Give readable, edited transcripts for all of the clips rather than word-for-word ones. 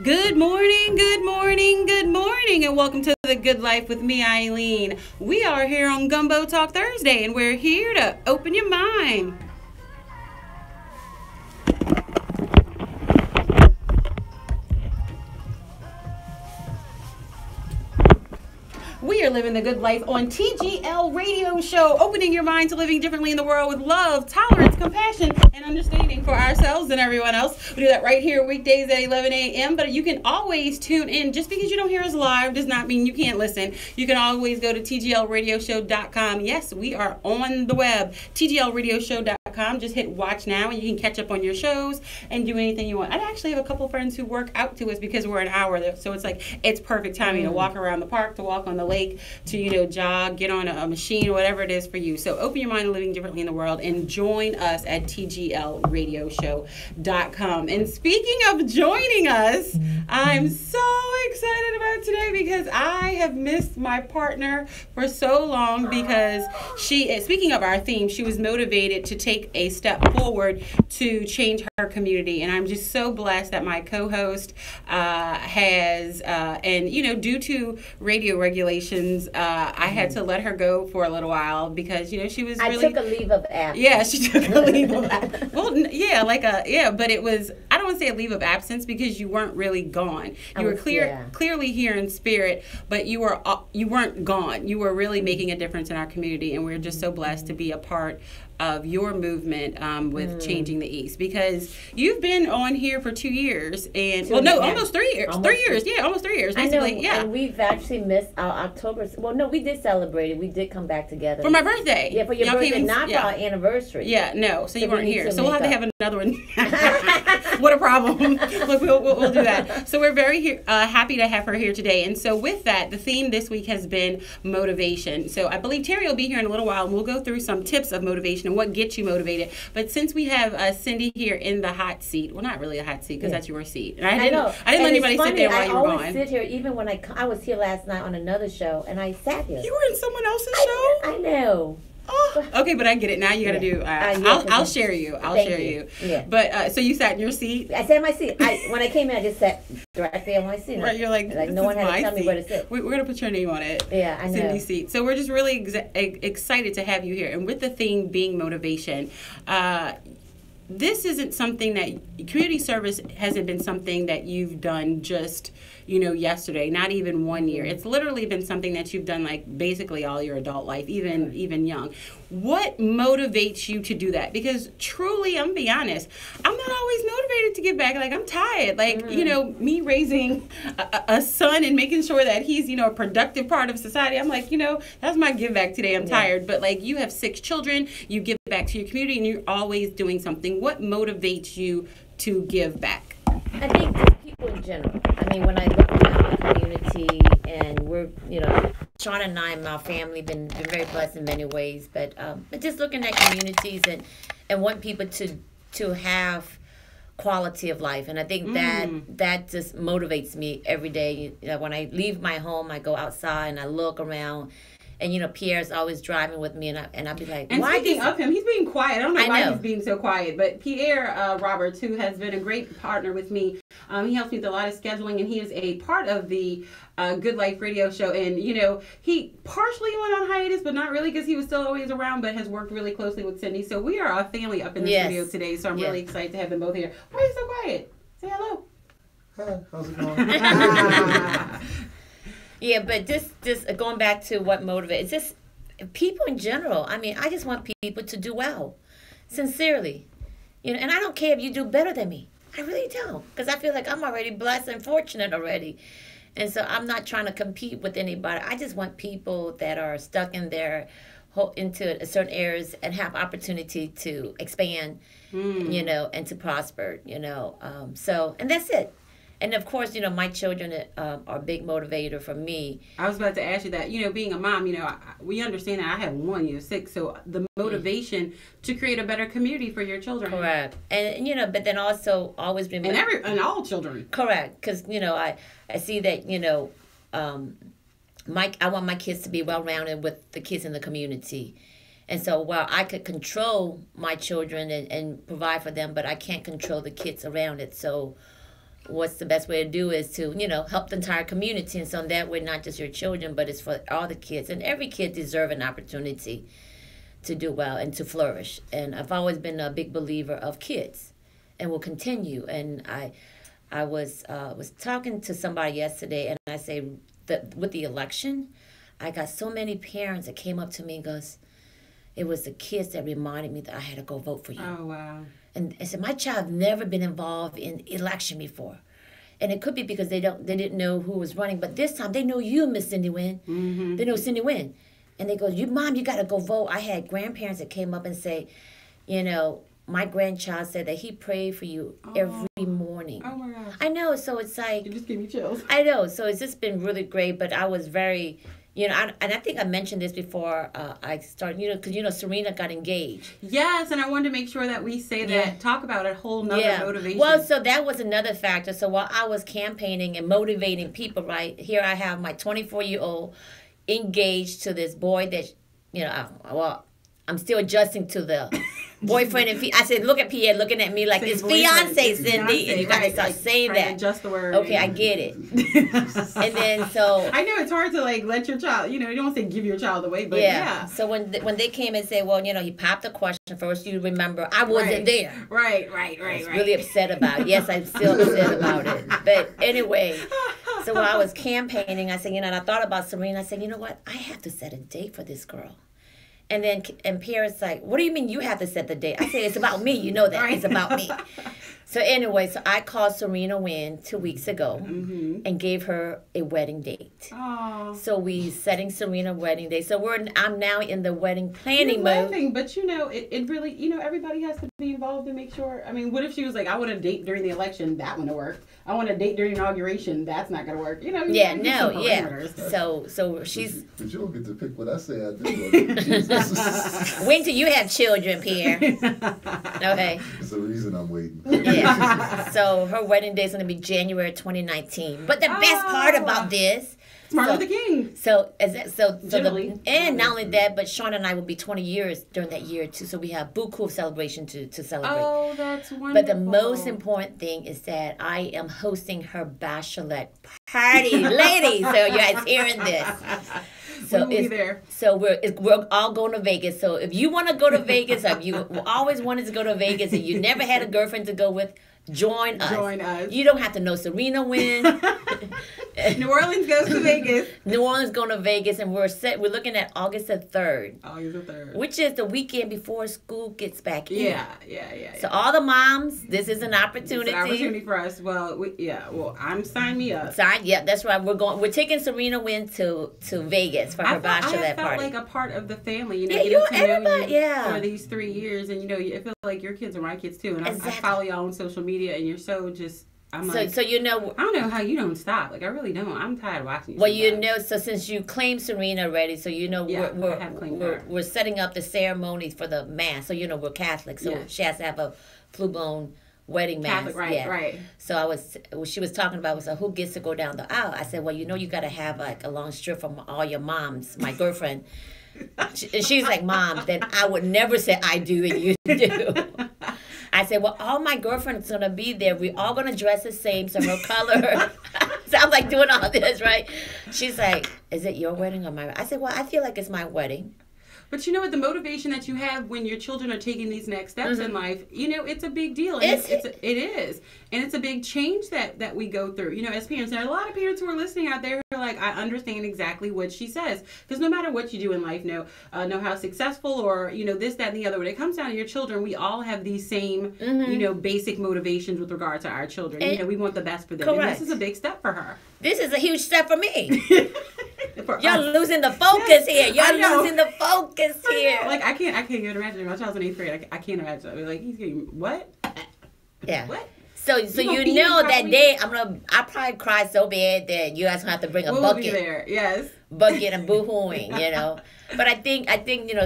Good morning, good morning, good morning, and welcome to The Good Life with me, Eileen. We are here on Gumbo Talk Thursday, and we're here to open your mind. We are living the good life on TGL Radio Show, opening your mind to living differently in the world with love, tolerance, compassion, and understanding for ourselves and everyone else. We do that right here weekdays at 11 a.m., but you can always tune in. Just because you don't hear us live does not mean you can't listen. You can always go to tglradioshow.com. Yes, we are on the web, tglradioshow.com. Just hit watch now and you can catch up on your shows and do anything you want. I actually have a couple friends who work out to us because we're an hour there, so it's perfect timing to walk around the park, to walk on the lake, to jog, get on a machine, whatever it is for you. So open your mind to living differently in the world and join us at tglradioshow.com. And speaking of joining us, I'm so excited about today because I have missed my partner for so long because speaking of our theme, she was motivated to take a step forward to change her community. And I'm just so blessed that my co-host has, due to radio regulations, I had to let her go for a little while because, she was really... I took a leave of absence. Yeah, she took a leave of absence. Well, yeah, but it was, I don't want to say a leave of absence because you weren't really gone. You were clearly here in spirit, but you weren't gone. You were really making a difference in our community, and we're just so blessed to be a part of your movement with Changing the East, because you've been on here for 2 years and almost 3 years. Almost 3 years basically. I know, and we've actually missed our October. Well, no, we did celebrate it. We did come back together for my birthday. Yeah, for your birthday, not for our anniversary. Yeah, no, so you weren't here. So we'll have to have another one. What a problem. Look, we'll do that. So we're very happy to have her here today. And so with that, the theme this week has been motivation. So I believe Terry will be here in a little while, and we'll go through some tips of motivation and what gets you motivated. But since we have Cindy here in the hot seat, well, not really a hot seat because that's your seat. And I didn't let anybody sit there while you were gone. I always sit here, even when I was here last night on another show, and I sat here. You were in someone else's show? I know. Oh, okay, but I get it. Now you got to do. I'll share you. I'll share you. Yeah. But so you sat in your seat. I sat in my seat. When I came in, I just sat directly on my seat. Right. You're like no one had to tell me where to sit. We're gonna put your name on it. Yeah, I know. Cindy's seat. So we're just really excited to have you here, and with the theme being motivation. This isn't something that community service hasn't been something that you've done just yesterday, not even 1 year. It's literally been something that you've done basically all your adult life, even young. What motivates you to do that? Because truly, I'm gonna be honest, I'm not always motivated to give back. I'm tired. Me raising a son and making sure that he's a productive part of society. I'm that's my give back today. I'm tired. But you have 6 children, you give back to your community, and you're always doing something. What motivates you to give back? I think just people in general. When I look around the community, and we're, Sean and I and our family been very blessed in many ways, but just looking at communities and want people to have quality of life, and I think that just motivates me every day. When I leave my home, I go outside and I look around. And Pierre's always driving with me, and I'll be like, and why? Speaking of him, he's being quiet. I don't know why he's being so quiet, but Pierre Roberts, who has been a great partner with me, he helps me with a lot of scheduling, and he is a part of the Good Life Radio Show. And he partially went on hiatus, but not really, because he was still always around, but has worked really closely with Cindy. So we are a family up in the studio today. So I'm really excited to have them both here. Why are you so quiet? Say hello. Hi, how's it going? Yeah, but just going back to what motivates, just people in general. I just want people to do well, sincerely. And I don't care if you do better than me. I really don't, because I feel like I'm already blessed and fortunate already. And so I'm not trying to compete with anybody. I just want people that are stuck in into certain areas and have opportunity to expand, and to prosper, and that's it. And of course, my children are a big motivator for me. I was about to ask you that. Being a mom, we understand that I have 1, you're 6, so the motivation to create a better community for your children. Correct. And but then also always remember and all children. Correct, because I see that I want my kids to be well-rounded with the kids in the community. And so while I could control my children and provide for them, but I can't control the kids around it. So what's the best way to do is to, help the entire community. And so that way, not just your children, but it's for all the kids. And every kid deserves an opportunity to do well and to flourish. And I've always been a big believer of kids and will continue. And I was talking to somebody yesterday, and I say that with the election, I got so many parents that came up to me and goes, it was the kids that reminded me that I had to go vote for you. Oh, wow. And I said, my child never been involved in election before. And it could be because they didn't know who was running. But this time, they know you, Miss Cindy Wynn. Mm-hmm. They know Cindy Wynn. And they go, Mom, you got to go vote. I had grandparents that came up and say, my grandchild said that he prayed for you every morning. Oh, my gosh. I know. So it's like... You just gave me chills. I know. So it's just been really great. But I was very... and I think I mentioned this before I started, because, Serena got engaged. Yes, and I wanted to make sure that we say that, talk about a whole nother motivation. Well, so that was another factor. So while I was campaigning and motivating people, right, here I have my 24-year-old engaged to this boy that, I'm still adjusting to the boyfriend and I said, look at Pierre looking at me like it's fiance, Cindy. And you got to start saying that. Adjust the word. Okay, I get it. And then so I know it's hard to let your child. You don't say give your child away, but yeah. So when they came and said, well, he popped the question first. You remember I wasn't there. Right. I was really upset about it. Yes, I'm still upset about it. But anyway, so while I was campaigning, I said, and I thought about Serena. I said, you know what? I have to set a date for this girl. And Pierre's like, what do you mean you have to set the date? I said, it's about me. You know that. Right. It's about me. So anyway, I called Serena Wynn 2 weeks ago and gave her a wedding date. Oh. So we setting Serena wedding date. So I'm now in the wedding planning mode. Laughing, but it really, everybody has to be involved and make sure. I mean, what if she was like, I want to date during the election? That wouldn't work. I want to date during inauguration. That's not going to work. So she's. But you don't get to pick what I say I do. When do you have children, Pierre? Okay. There's a reason I'm waiting. Yeah. So her wedding day is going to be January 2019. But the best part about this. Martin Luther King. And not only that, but Sean and I will be 20 years during that year too. So we have buku celebration to celebrate. Oh, that's wonderful. But the most important thing is that I am hosting her bachelorette party, ladies. So you guys hearing this? So we'll be there. So we're all going to Vegas. So if you want to go to Vegas, or if you always wanted to go to Vegas and you never had a girlfriend to go with, join us. You don't have to know Serena Wynn. New Orleans goes to Vegas. New Orleans going to Vegas, and we're looking at August the 3rd. August the 3rd. Which is the weekend before school gets back in. Yeah. So all the moms, this is an opportunity. It's an opportunity for us. Well, I'm sign me up. Yeah, that's right. We're taking Serena Wynn to Vegas for her bachelorette party. I felt like a part of the family, for these 3 years, and I feel like your kids are my kids too, and I follow y'all on social media, and you're so just. I don't know how you don't stop. Like I really don't. I'm tired of watching you. Well, so since you claimed Serena already, so we're setting up the ceremony for the mass. So we're Catholic, so she has to have a full-blown wedding mass. Catholic, right. So she was talking about who gets to go down the aisle. I said, well, you got to have like a long strip from all your moms. My girlfriend. She's like, Mom, then I would never say I do and you do. I said, well, all my girlfriends going to be there. We're all going to dress the same, so her color. So I'm like doing all this, right? She's like, is it your wedding or my wedding? I said, well, I feel like it's my wedding. But you know what? The motivation that you have when your children are taking these next steps in life, it's a big deal. And it is. And it's a big change that we go through, as parents. There are a lot of parents who are listening out there who are like, I understand exactly what she says. Because no matter what you do in life, know how successful or, this, that, and the other. When it comes down to your children, we all have these same, basic motivations with regard to our children. And, we want the best for them. Correct. And this is a big step for her. This is a huge step for me. Y'all losing the focus here. Y'all losing the focus here. Like I can't even imagine. My child's in 8th grade. I can't imagine. I mean, like he's getting what? Yeah. What? So that day I probably cry so bad that you guys gonna have to bring a bucket. We'll be there. Yes. Bucket and boo-hooing, But I think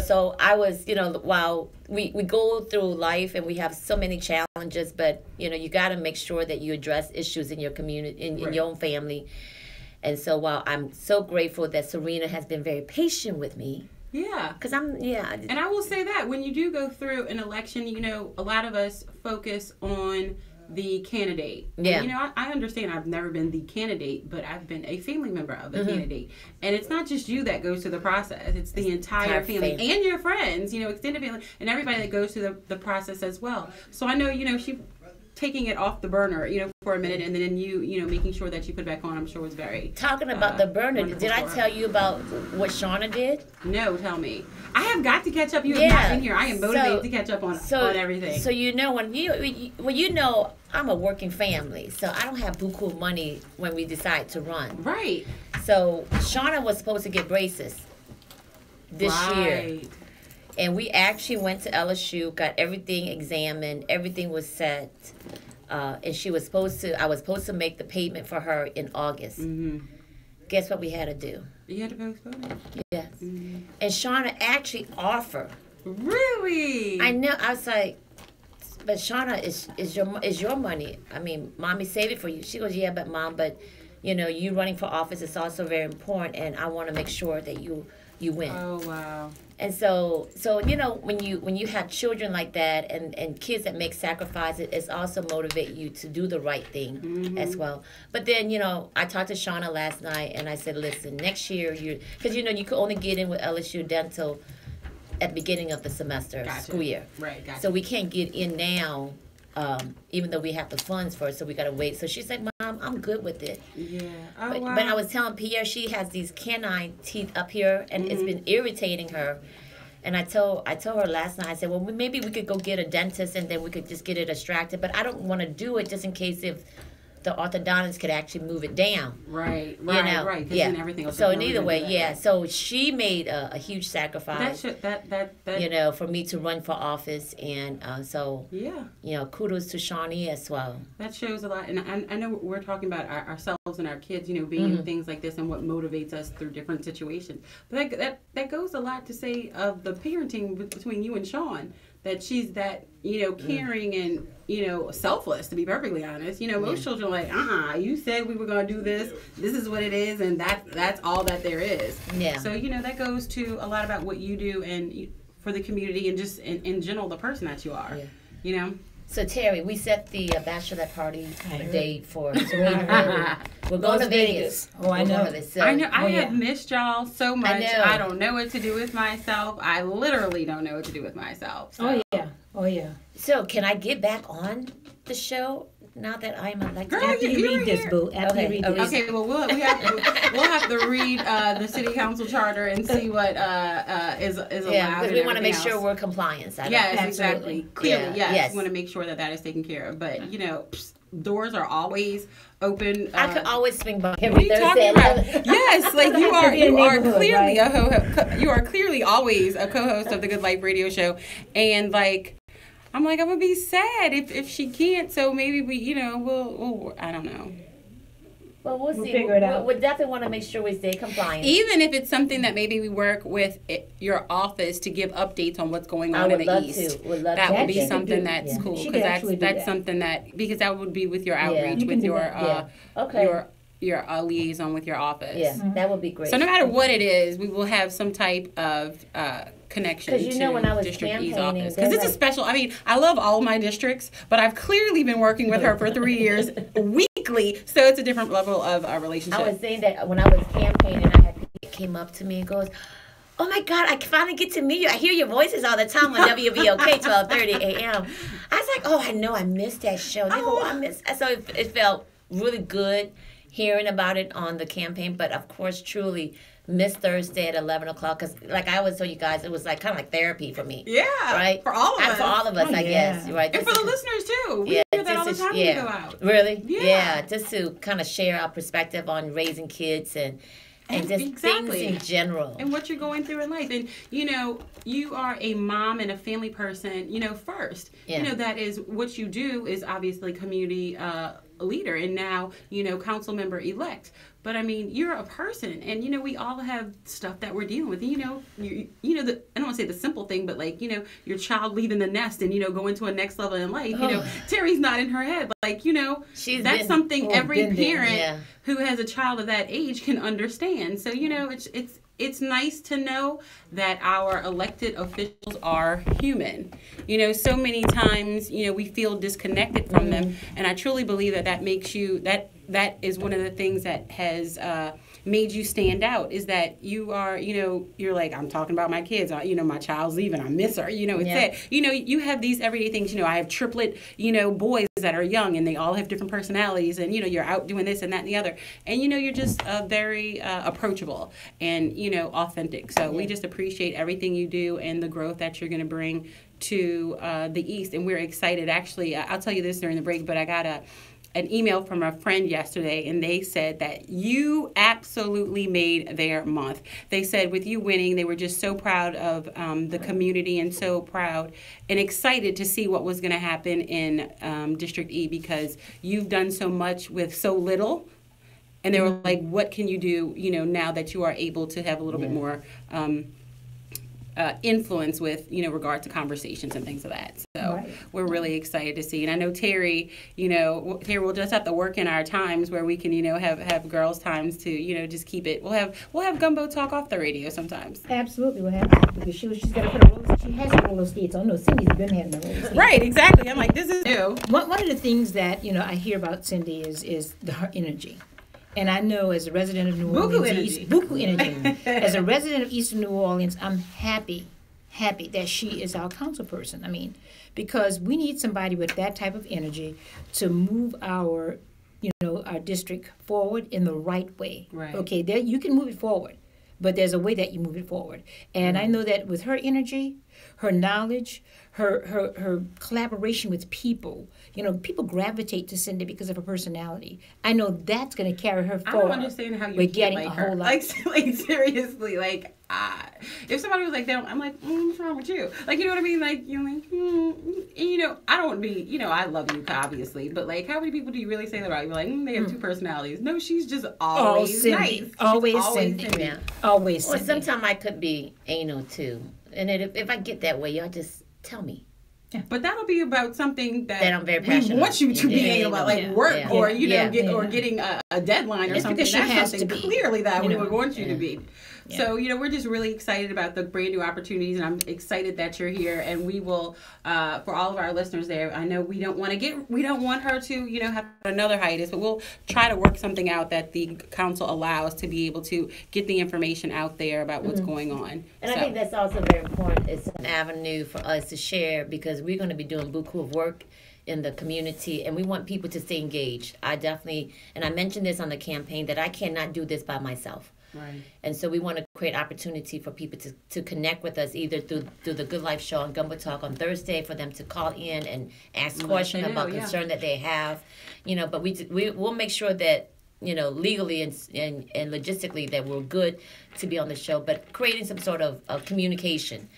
so I was, while we go through life and we have so many challenges, but you got to make sure that you address issues in your community, in your own family. And so while I'm so grateful that Serena has been very patient with me. Yeah. Because And I will say that when you do go through an election, a lot of us focus on the candidate. Yeah. And, I understand I've never been the candidate, but I've been a family member of the candidate. And it's not just you that goes through the process. It's the entire family and your friends, extended family, and everybody that goes through the process as well. So I know, she taking it off the burner, for a minute, and then you making sure that you put it back on, I'm sure was very Talking about the burner, did I tell you about what Shauna did? No, tell me. I have got to catch up. You have not been here. I am motivated to catch up on everything. So when I'm a working family, so I don't have buku money when we decide to run. Right. So Shauna was supposed to get braces this year. And we actually went to LSU, got everything examined, everything was set. And I was supposed to make the payment for her in August. Mm-hmm. Guess what we had to do? You had to postpone it? Yes. Mm-hmm. And Shauna actually offered. Really? I know. I was like, but Shauna, is your money. I mean, Mommy saved it for you. She goes, yeah, but Mom, you running for office is also very important, and I want to make sure that you win. Oh, wow. And so when you have children like that and kids that make sacrifices, it's also motivate you to do the right thing as well. But then, I talked to Shauna last night and I said, listen, next year because you could only get in with LSU dental at the beginning of the semester, school year. Right, gotcha. So we can't get in now, even though we have the funds for it, so we got to wait. So she's like, Mom, I'm good with it. Yeah. But I was telling Pierre, she has these canine teeth up here, and it's been irritating her. And I told her last night, I said, well, maybe we could go get a dentist, and then we could just get it extracted. But I don't want to do it just in case if the orthodontist could actually move it down. Right. Yeah. And everything else. So in either way, yeah. So she made a huge sacrifice. That for me to run for office, and kudos to Shawnee as well. That shows a lot, and I know we're talking about ourselves and our kids, being in things like this and what motivates us through different situations. But that goes a lot to say of the parenting between you and Sean. That she's that, caring and, selfless, to be perfectly honest. Most children are like, you said we were going to do this. This is what it is, and that's all that there is. Yeah. So, that goes to a lot about what you do and for the community and just in general, the person that you are, So, Terry, we set the bachelorette party date for we're going to Vegas. Oh, I know. I know. I have missed y'all so much. I don't know what to do with myself. I literally don't know what to do with myself. So. Oh, yeah. So, can I get back on the show now that I'm elected? Girl, After you read this, boo. After you read this. Okay, well, we'll have to read the city council charter and see what is allowed. Yeah, because we want to make else. sure we're compliant. Yes, exactly. Clearly, yes. We want to make sure that is taken care of. But, doors are always open. I could always swing by What are every you Thursday. talking about? Yes, like you are clearly right? you are clearly always a co-host of the Good Life Radio Show, and I'm gonna be sad if she can't. So maybe we'll I don't know. Well, we'll see. Figure it out. We definitely want to make sure we stay compliant. Even if it's something that maybe we work with your office to give updates on what's going on in the East. That would be something that's cool, because that's something because that would be with your outreach, with your your liaison with your office. Yeah, that would be great. So no matter what it is, we will have some type of connection to when I was District E's campaigning, office. Because it's a special, I love all of my districts, but I've clearly been working with her for 3 years weekly, so it's a different level of relationship. I was saying that when I was campaigning, I had people came up to me and goes, oh my God, I finally get to meet you. I hear your voices all the time on WVOK 12:30 a.m. I was like, I know, I missed that show. They go, I missed. So it felt really good hearing about it on the campaign, but of course, truly missed Thursday at 11 o'clock, because like I always tell you guys, it was kind of like therapy for me. Yeah. Right? For all of us. For all of us, I guess. Right? And for the listeners, too. We hear that all the time when we go out. Really? Yeah. Just to kind of share our perspective on raising kids and just things in general. And what you're going through in life. And, you are a mom and a family person, first. Yeah. That is what you do is obviously community leader and now, council member elect. But you're a person, and we all have stuff that we're dealing with. I don't want to say the simple thing, but your child leaving the nest and going to a next level in life. Terry's not in her head, but that's something every parent who has a child of that age can understand. So it's it's nice to know that our elected officials are human. So many times, we feel disconnected from them, and I truly believe that makes you that is one of the things that has made you stand out, is that you are, you're like, I'm talking about my kids, my child's leaving, I miss her, it's it. You have these everyday things, I have triplet, boys that are young, and they all have different personalities, and, you're out doing this and that and the other, and, you're just very approachable and, authentic. So we just appreciate everything you do and the growth that you're going to bring to the East, and we're excited. Actually, I'll tell you this during the break, but I got an email from a friend yesterday, and they said that you absolutely made their month. They said with you winning, they were just so proud of the community, and so proud and excited to see what was going to happen in District E, because you've done so much with so little. And they were like, what can you do, now that you are able to have a little bit more influence with, regard to conversations and things of that. So we're really excited to see. And I know Terry, Terry will just have to work in our times where we can, have girls' times to, just keep it. We'll have Gumbo talk off the radio sometimes. Absolutely, we'll have to, because she's got to put a roller. She has roller skates on. No, Cindy's been having the roller skates. Right, exactly. I'm like, this is new. One of the things that I hear about Cindy is her energy. And I know as a resident of New Orleans, Buku energy. As a resident of Eastern New Orleans, I'm happy that she is our council person. I mean, because we need somebody with that type of energy to move our district forward in the right way. Right. Okay, there you can move it forward, but there's a way that you move it forward. And I know that with her energy, her knowledge, her collaboration with people, people gravitate to Cindy because of her personality. I know that's going to carry her forward. I don't understand how you We're get getting like a her. whole lot. Like seriously, like if somebody was like that, I'm like, what's wrong with you? Like, you know what I mean? Like, you're like, and, I don't want to be, I love you, obviously, but like, how many people do you really say that about? You're like, they have two personalities. No, she's just always nice. Always Cindy. Yeah. Always Or Cindy. sometimes I could be anal too. And if I get that way, y'all just tell me. Yeah. But that'll be about something that I'm very passionate we want you to be anal about, like work or or getting a deadline or It's something. because she That's has something to be. clearly that we would want you to be. Yeah. So, we're just really excited about the brand new opportunities, and I'm excited that you're here. And we will, for all of our listeners there, I know we don't want her to, have another hiatus, but we'll try to work something out that the council allows to be able to get the information out there about what's going on. And I think that's also very important. It's an avenue for us to share, because we're going to be doing buku of work in the community, and we want people to stay engaged. I definitely, and I mentioned this on the campaign, that I cannot do this by myself. Right. And so we want to create opportunity for people to connect with us, either through the Good Life Show and Gumbo Talk on Thursday, for them to call in and ask questions about concern that they have, but we'll make sure that, legally and logistically that we're good to be on the show, but creating some sort of communication.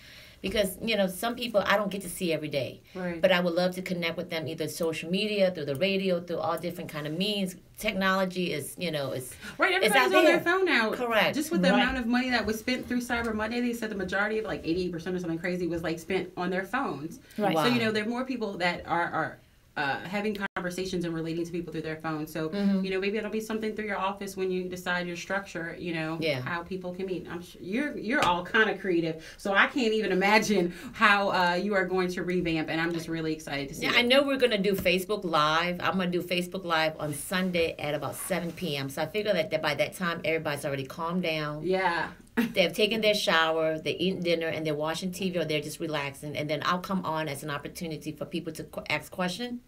Because, some people I don't get to see every day. Right. But I would love to connect with them either social media, through the radio, through all different kind of means. Technology is, it's right. Everybody's it's out on there. their phone now. Correct. Just with the amount of money that was spent through Cyber Monday, they said the majority of 88% or something crazy was spent on their phones. Right. Wow. So there are more people that are having conversations and relating to people through their phone. So, maybe it'll be something through your office when you decide your structure, how people can meet. I'm sure you're all kind of creative, so I can't even imagine how you are going to revamp, and I'm just really excited to see it. I know we're going to do Facebook Live. I'm going to do Facebook Live on Sunday at about 7 p.m. So I figure that by that time, everybody's already calmed down. Yeah. They've taken their shower, they're eating dinner, and they're watching TV, or they're just relaxing. And then I'll come on as an opportunity for people to ask questions.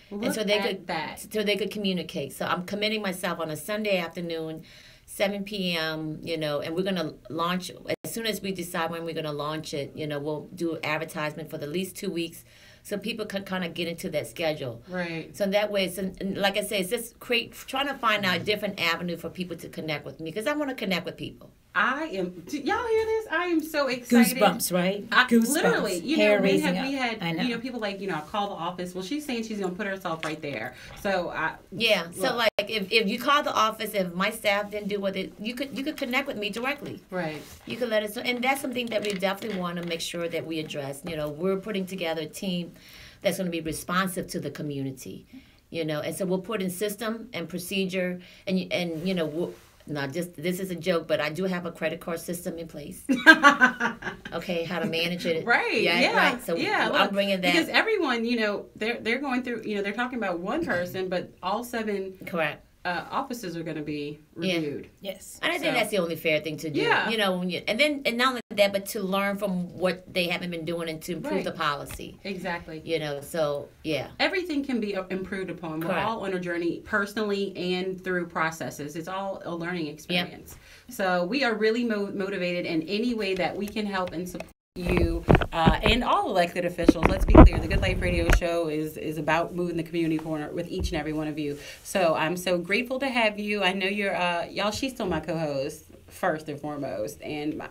And so they could communicate. So I'm committing myself on a Sunday afternoon, 7 p.m., and we're going to launch, as soon as we decide when we're going to launch it, we'll do advertisement for at least 2 weeks, so people can kind of get into that schedule. Right. So that way, like I say, it's just trying to find out a different avenue for people to connect with me, because I want to connect with people. Y'all hear this? I am so excited. Goosebumps, right? Goosebumps. Literally, we had people like, call the office. Well, she's saying she's going to put herself right there. So, so like if you call the office, if my staff didn't do what you could connect with me directly. Right. You could let us know. And that's something that we definitely want to make sure that we address. We're putting together a team that's going to be responsive to the community. And so we'll put in system and procedure, and Now, this is a joke, but I do have a credit card system in place. Okay, how to manage it. Right. Yeah. Right. So yeah. I'm bringing that. Because everyone, they're going through. They're talking about one person, but all 7 Correct. Offices are going to be reviewed. Yes. And I think that's the only fair thing to do. Yeah. And not only that, but to learn from what they haven't been doing and to improve Right. the policy. Exactly. So yeah. Everything can be improved upon. We're Correct. all on a journey personally and through processes. It's all a learning experience. So we are really motivated in any way that we can help and support you and all elected officials. Let's be clear, the Good Life Radio Show is about moving the community forward with each and every one of you. So I'm so grateful to have you. I know you're y'all. She's still my co-host first and foremost, and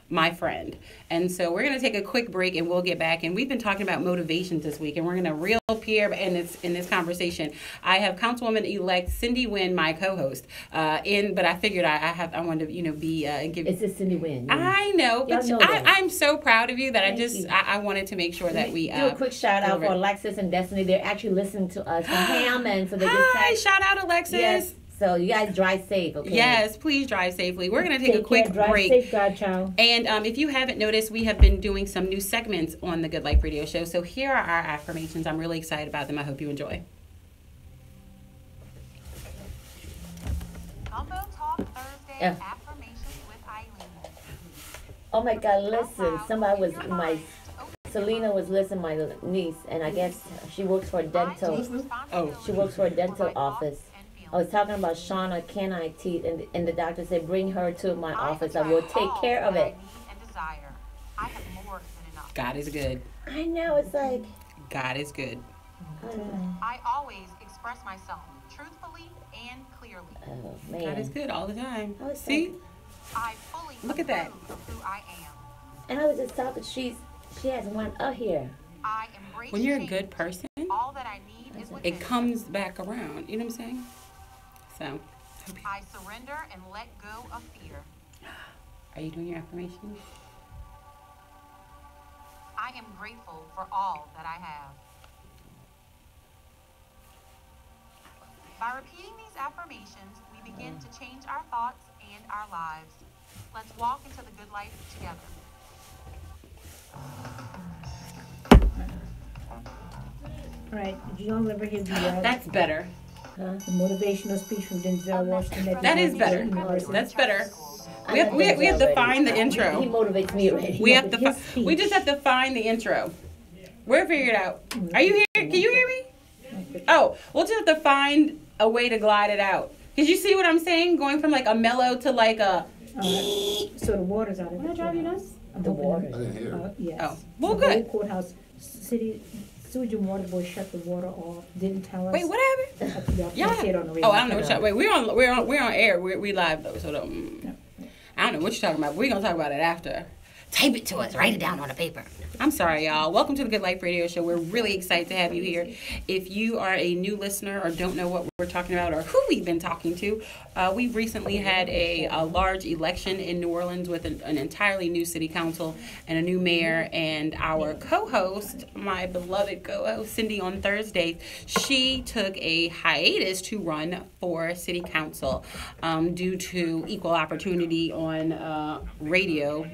my friend. And so we're gonna take a quick break, and we'll get back. And we've been talking about motivations this week, and we're gonna reel up here in this conversation. I have Councilwoman-elect Cindy Wynn, my co-host, but I figured I wanted to be give. It's just Cindy Wynn. I know, but Y'all know that. I'm so proud of you that Thank you. I wanted to make sure that we do a quick shout out for Alexis and Destiny. They're actually listening to us from Hammond, so they Hi, just shout out Alexis. Yes. So you guys drive safe, okay? Yes, please drive safely. We're going to take a quick drive break. Safe, godchild. And if you haven't noticed, we have been doing some new segments on the Good Life Radio Show. So here are our affirmations. I'm really excited about them. I hope you enjoy. Gumbo Talk Thursday Yeah. affirmations with Eileen. Oh my God! Listen, Selena was listening, my niece, and I guess she works for a dental. She works for a dental office. I was talking about Shauna canine teeth, and the doctor said, bring her to my office. I will take care of it. God is good. I know, it's like... God is good. I always express myself truthfully and clearly. Oh, God man. is good all the time. I was See? I fully Look at that. approve of who I am. And I was just talking, she has one up here. I embrace When you're a change. good person, All that I need is within. it comes back around. You know what I'm saying? So, I surrender and let go of fear. are you doing your affirmations? I am grateful for all that I have. By repeating these affirmations, we begin to change our thoughts and our lives. Let's walk into the good life together. All right. Did y'all ever hear the That's better. the motivational speech from Denzel Washington? That is better. University? That's better. I We have, like we have, we have to Denzel find the already. intro. He motivates me already. We have to. His We just have to find the intro. We'll figure it out. Are you here? Can you hear me? Oh, we'll just have to find a way to glide it out. Cause you see what I'm saying? Going from like a mellow to like a. So the water's out of it. drive you nuts? The water. I didn't hear it. Yes. Oh, well, So the good. whole courthouse, city, sewage and water board shut the water off. Didn't tell us. Wait, what happened? Y'all Yeah. can't see it on the radio. Oh, I don't know what y'all. Wait, we're on air. We live though. So I don't know what you're talking about. We're gonna talk about it after. Type it to us. Write it down on a paper. I'm sorry, y'all. Welcome to the Good Life Radio Show. We're really excited to have you here. If you are a new listener or don't know what we're talking about or who we've been talking to, we've recently had a large election in New Orleans with an entirely new city council and a new mayor. And our co-host, my beloved co-host, Cindy, on Thursday, she took a hiatus to run for city council due to equal opportunity on radio.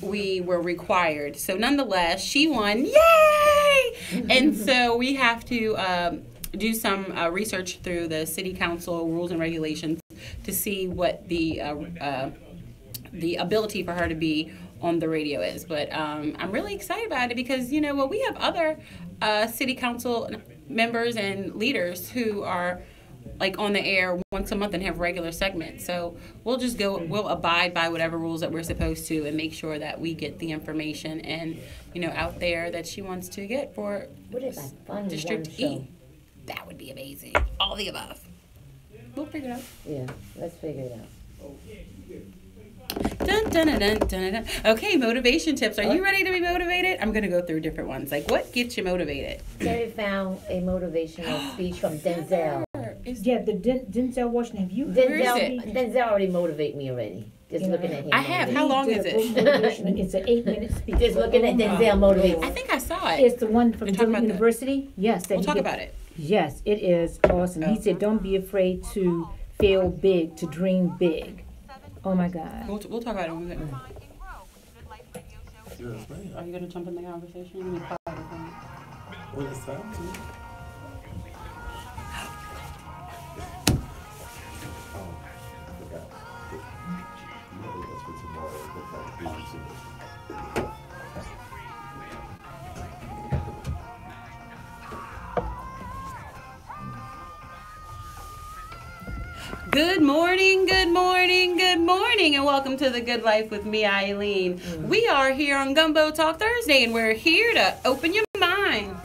We were required. So nonetheless, she won. Yay! And so we have to do some research through the city council rules and regulations to see what the ability for her to be on the radio is. But I'm really excited about it because, you know, well, we have other city council members and leaders who are like on the air once a month and have regular segments. So we'll abide by whatever rules that we're supposed to and make sure that we get the information and, you know, out there that she wants to get for What if I find District one show? E. That would be amazing. All the above. We'll figure it out. Yeah, let's figure it out. Dun, dun, dun, dun, dun, dun. Okay, motivation tips. Are you ready to be motivated? I'm going to go through different ones. Like, what gets you motivated? Terry found a motivational speech from Denzel. Yeah, the Denzel Washington. Have you? Denzel already motivate me already. Just looking at him. I have. motivate How me. long is it? It's an 8-minute speech. Just looking at Denzel motivate I me. think I saw it. It's the one from You're talking Dillon about University. Yes, that We'll he talk did. about it. Yes, it is awesome. He said, "Don't be afraid to feel big, to dream big. Oh my God. We'll talk about it when we get. Find and grow with the Good Life Radio Show. Yes, ma'am. Are you going to jump in the conversation? You need quiet for me. When it's time to. Oh, I forgot. No, that's for tomorrow. But like, busy too. Good morning, good morning, good morning, and welcome to The Good Life with me, Eileen. We are here on Gumbo Talk Thursday, and we're here to open your mind.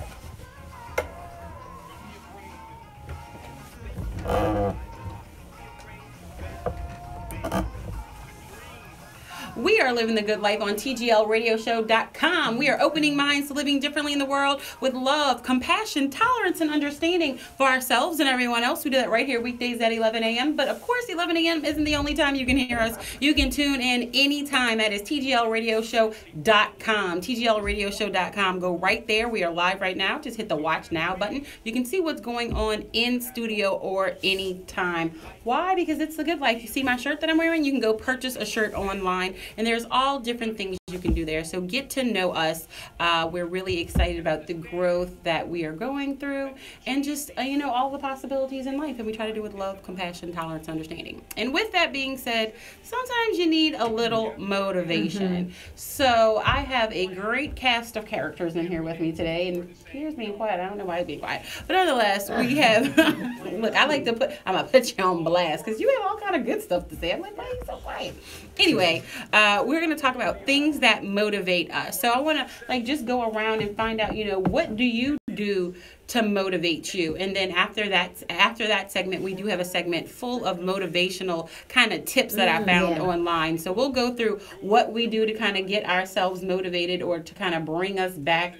We are living the good life on TGLradioshow.com. We are opening minds to living differently in the world with love, compassion, tolerance, and understanding for ourselves and everyone else. We do that right here weekdays at 11 a.m. But of course, 11 a.m. isn't the only time you can hear us. You can tune in anytime. That is TGLradioshow.com. TGLradioshow.com. Go right there. We are live right now. Just hit the watch now button. You can see what's going on in studio or anytime. Why? Because it's the good life. You see my shirt that I'm wearing? You can go purchase a shirt online. And there's all different things you can do there. So get to know us. We're really excited about the growth that we are going through and just, all the possibilities in life. And we try to do with love, compassion, tolerance, understanding. And with that being said, sometimes you need a little motivation. So I have a great cast of characters in here with me today. And Pierre's being quiet. I don't know why he's being quiet. But nonetheless, we have, look, I'm going to put you on blast because you have all kind of good stuff to say. I'm like, why are you so quiet? Anyway, we're going to talk about things that motivate us. So I want to just go around and find out, what do you do to motivate you? And then after that segment, we do have a segment full of motivational kind of tips that I found online. So we'll go through what we do to kind of get ourselves motivated or to kind of bring us back.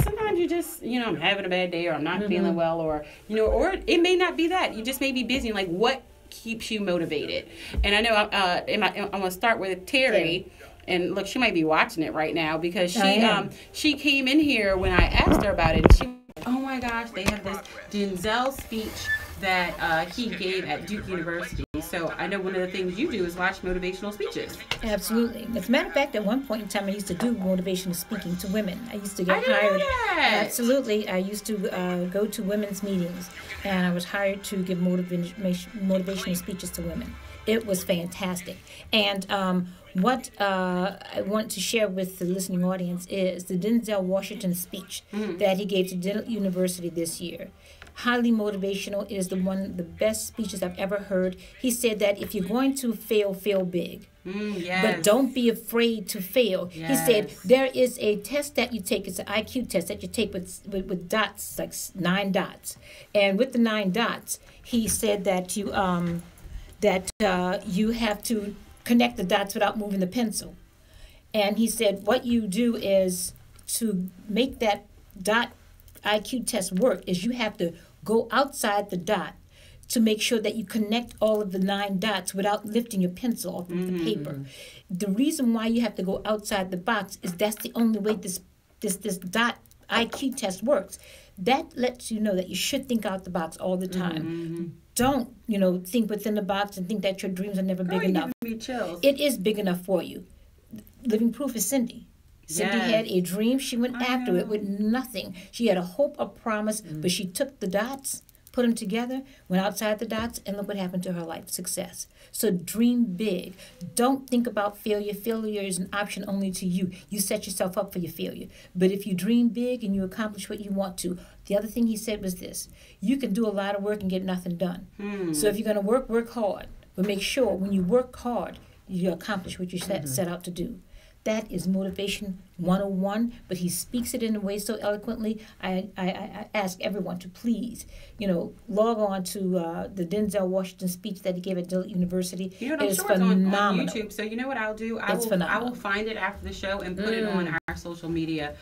Sometimes you just, I'm having a bad day or I'm not feeling well or it may not be that. You just may be busy. Like what keeps you motivated? And I know I'm going to start with Terry. And look, she might be watching it right now because she came in here when I asked her about it. And she, oh my gosh, they have this Denzel speech that he gave at Duke University. So I know one of the things you do is watch motivational speeches. Absolutely. As a matter of fact, at one point in time, I used to do motivational speaking to women. I used to get hired. Absolutely. I used to go to women's meetings, and I was hired to give motivational speeches to women. It was fantastic. And what I want to share with the listening audience is the Denzel Washington speech that he gave to Duke University this year. Highly motivational. It is one of the best speeches I've ever heard. He said that if you're going to fail, fail big. But don't be afraid to fail. He said there is a test that you take. It's an IQ test that you take with dots, like 9 dots. And with the 9 dots, he said that you have to connect the dots without moving the pencil. And he said what you do is to make that dot IQ test work is you have to go outside the dot to make sure that you connect all of the 9 dots without lifting your pencil off of the paper. The reason why you have to go outside the box is that's the only way this dot IQ test works. That lets you know that you should think out the box all the time. Don't, think within the box and think that your dreams are never big enough. Me chills. It is big enough for you. Living proof is Cindy. Cindy had a dream. She went after it with nothing. She had a hope, a promise, but she took the dots, put them together, went outside the dots, and look what happened to her life. Success. So dream big. Don't think about failure. Failure is an option only to you. You set yourself up for your failure. But if you dream big and you accomplish what you want to, the other thing he said was this: you can do a lot of work and get nothing done. So if you're going to work hard. But make sure when you work hard, you accomplish what you set out to do. That is motivation 101, but he speaks it in a way so eloquently. I ask everyone to please, log on to the Denzel Washington speech that he gave at Duke University. I'm sure it's on YouTube. So you know what I'll do? I will find it after the show and put it on our social media,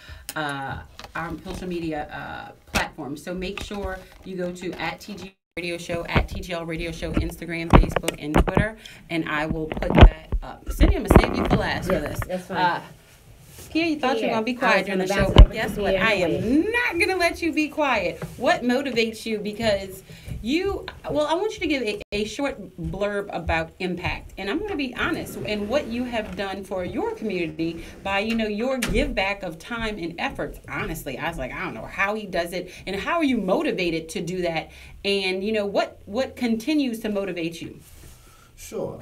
platform. So make sure you go to @TG Radio Show, @TGL Radio Show, Instagram, Facebook, and Twitter, and I will put that up. Cindy, I'm gonna save you for last for this. That's fine. Pierre, you thought you were gonna be quiet during the show, but guess what? I am not gonna let you be quiet. What motivates you? Because Well, I want you to give a short blurb about impact. And I'm going to be honest, and what you have done for your community by, your give back of time and efforts. Honestly, I was like, I don't know how he does it, and how are you motivated to do that? And, what continues to motivate you? Sure.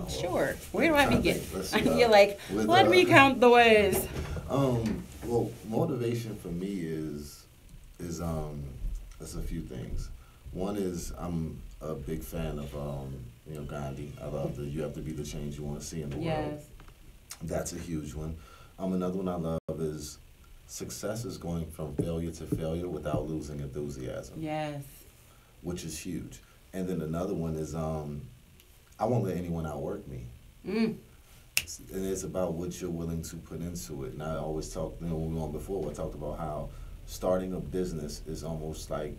Sure. Where do I begin? See, You're like, let me count the ways. Well, motivation for me is a few things. One is I'm a big fan of Gandhi. I love you have to be the change you want to see in the world. That's a huge one. Another one I love is success is going from failure to failure without losing enthusiasm. Yes. Which is huge. And then another one is I won't let anyone outwork me. And it's about what you're willing to put into it. And I always talk, when we were on before, I talked about how starting a business is almost like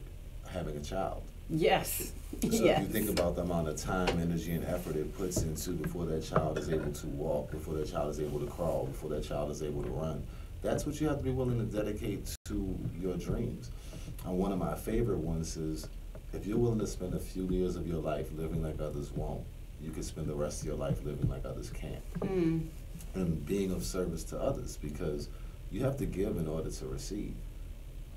having a child. Yes. So if you think about the amount of time, energy, and effort it puts into before that child is able to walk, before that child is able to crawl, before that child is able to run, that's what you have to be willing to dedicate to your dreams. And one of my favorite ones is, if you're willing to spend a few years of your life living like others won't, you can spend the rest of your life living like others can't. And being of service to others, because you have to give in order to receive.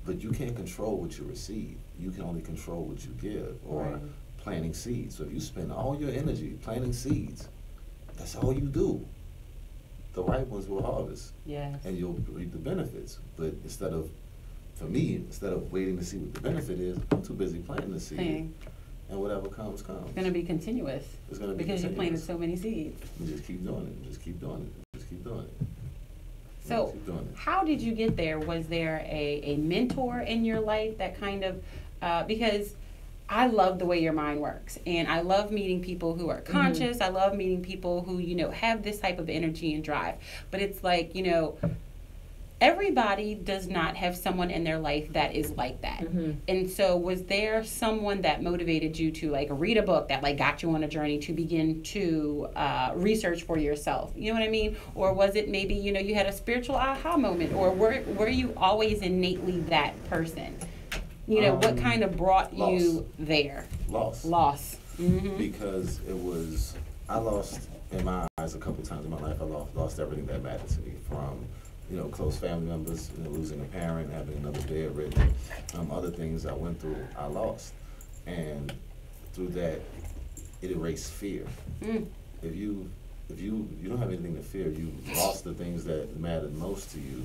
But you can't control what you receive. You can only control what you give, or planting seeds. So if you spend all your energy planting seeds, that's all you do. The right ones will harvest. Yes. And you'll reap the benefits. But instead of waiting to see what the benefit is, I'm too busy planting the seed. And whatever comes, comes. It's going to be continuous. It's going to be because continuous. You planted so many seeds. You just keep doing it. Just keep doing it. Just keep doing it. So, how did you get there? Was there a mentor in your life that kind of, because I love the way your mind works, and I love meeting people who are conscious. I love meeting people who, have this type of energy and drive. But it's like, everybody does not have someone in their life that is like that. And so was there someone that motivated you to read a book that got you on a journey to begin to research for yourself? You know what I mean? Or was it maybe, you had a spiritual aha moment, or were you always innately that person? What kind of brought you there? Loss. Because I lost, in my eyes, a couple times in my life, I lost everything that mattered to me, from close family members, losing a parent, having another bedridden, other things I went through, I lost. And through that, it erased fear. If you don't have anything to fear, you lost the things that mattered most to you,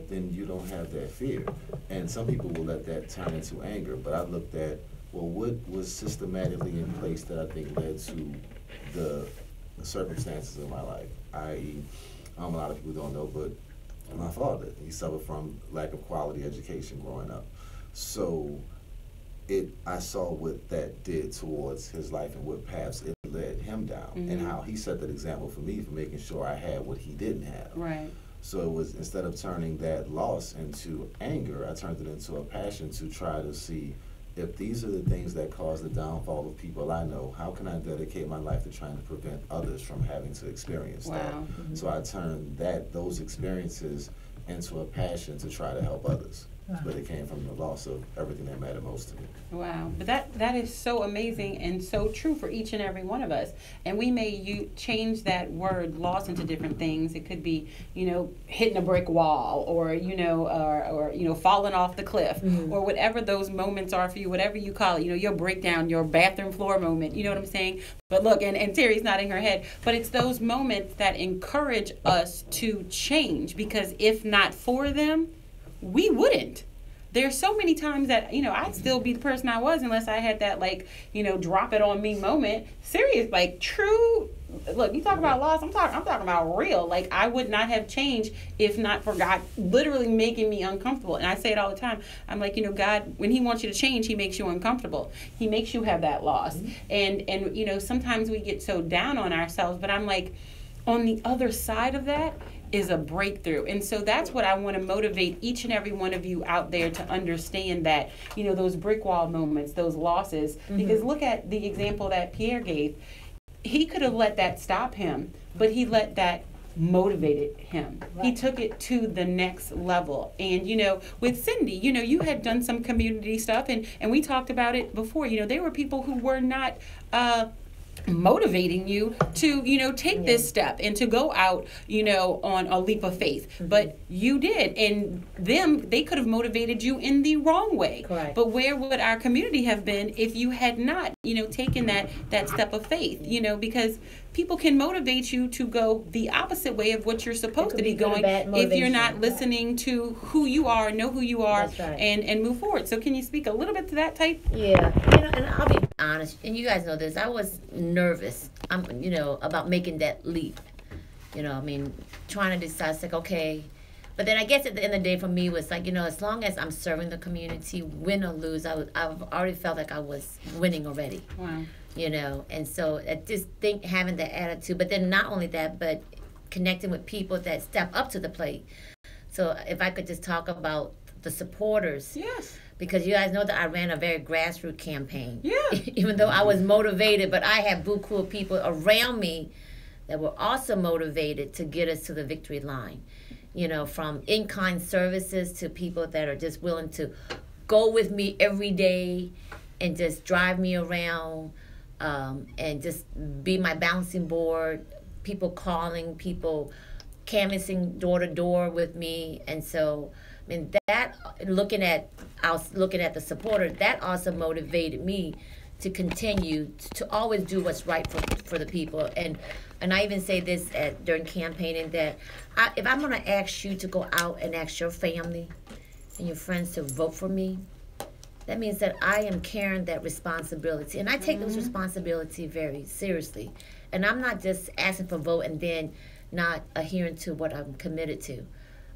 then you don't have that fear. And some people will let that turn into anger, but I looked at, what was systematically in place that I think led to the circumstances of my life, i.e., a lot of people don't know, but my father, he suffered from lack of quality education growing up. So I saw what that did towards his life and what paths it led him down, and how he set that example for me for making sure I had what he didn't have. So it was, instead of turning that loss into anger, I turned it into a passion to try to see, if these are the things that cause the downfall of people I know, how can I dedicate my life to trying to prevent others from having to experience that? So I turned those experiences into a passion to try to help others. But it came from the loss of everything that mattered most to me. Wow. But that is so amazing and so true for each and every one of us. And we may change that word loss into different things. It could be, hitting a brick wall, or, or falling off the cliff, or whatever those moments are for you, whatever you call it, your breakdown, your bathroom floor moment, you know what I'm saying? But look, and Terry's nodding her head, but it's those moments that encourage us to change, because if not for them, we wouldn't. There's so many times that, I'd still be the person I was unless I had that, drop it on me moment. Serious, true. Look, you talk about loss, I'm talking about real. I would not have changed if not for God literally making me uncomfortable. And I say it all the time. I'm like, God, when he wants you to change, he makes you uncomfortable. He makes you have that loss. And sometimes we get so down on ourselves, but I'm like, on the other side of that is a breakthrough. And so that's what I want to motivate each and every one of you out there to understand, that, those brick wall moments, those losses, because look at the example that Pierre gave. He could have let that stop him, but he let that motivated him. He took it to the next level. And, with Cindy, you had done some community stuff, and we talked about it before. There were people who were not motivating you to take this step and to go out on a leap of faith, but you did, and they could have motivated you in the wrong way. Correct. But where would our community have been if you had not taken that step of faith? Because people can motivate you to go the opposite way of what you're supposed to be going if you're not listening to who you are, know who you are. That's right. and move forward. So can you speak a little bit to that type? Yeah, and I'll be honest, and you guys know this. I was nervous, about making that leap. Trying to decide, it's like, okay. But then I guess at the end of the day, for me, it was like, as long as I'm serving the community, win or lose, I've already felt like I was winning already. Wow. And so I just think having that attitude, but then not only that, but connecting with people that step up to the plate. So if I could just talk about the supporters. Yes. Because you guys know that I ran a very grassroots campaign. Yeah. Even though I was motivated, but I had buku of people around me that were also motivated to get us to the victory line. From in-kind services to people that are just willing to go with me every day and just drive me around and just be my bouncing board. People calling, people canvassing door to door with me. And so, that looking at the supporter, that also motivated me to continue to always do what's right for the people. And I even say this during campaigning, that if I'm going to ask you to go out and ask your family and your friends to vote for me, that means that I am carrying that responsibility. And I take those responsibility very seriously. And I'm not just asking for a vote and then not adhering to what I'm committed to.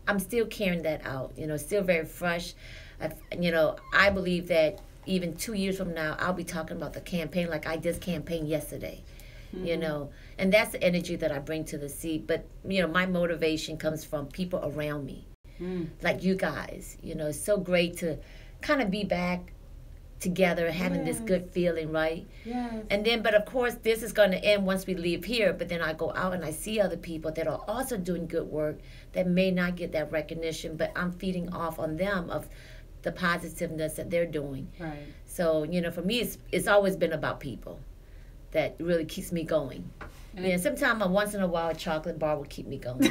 I'm still carrying that out, still very fresh. I believe that even 2 years from now, I'll be talking about the campaign like I just campaigned yesterday, and that's the energy that I bring to the seat. But, my motivation comes from people around me, like you guys. It's so great to kind of be back together, having this good feeling, right? Yes. And then, but of course, this is going to end once we leave here, but then I go out and I see other people that are also doing good work that may not get that recognition, but I'm feeding off on them of the positiveness that they're doing. Right. So, for me, it's always been about people that really keeps me going. And sometimes once in a while, a chocolate bar will keep me going.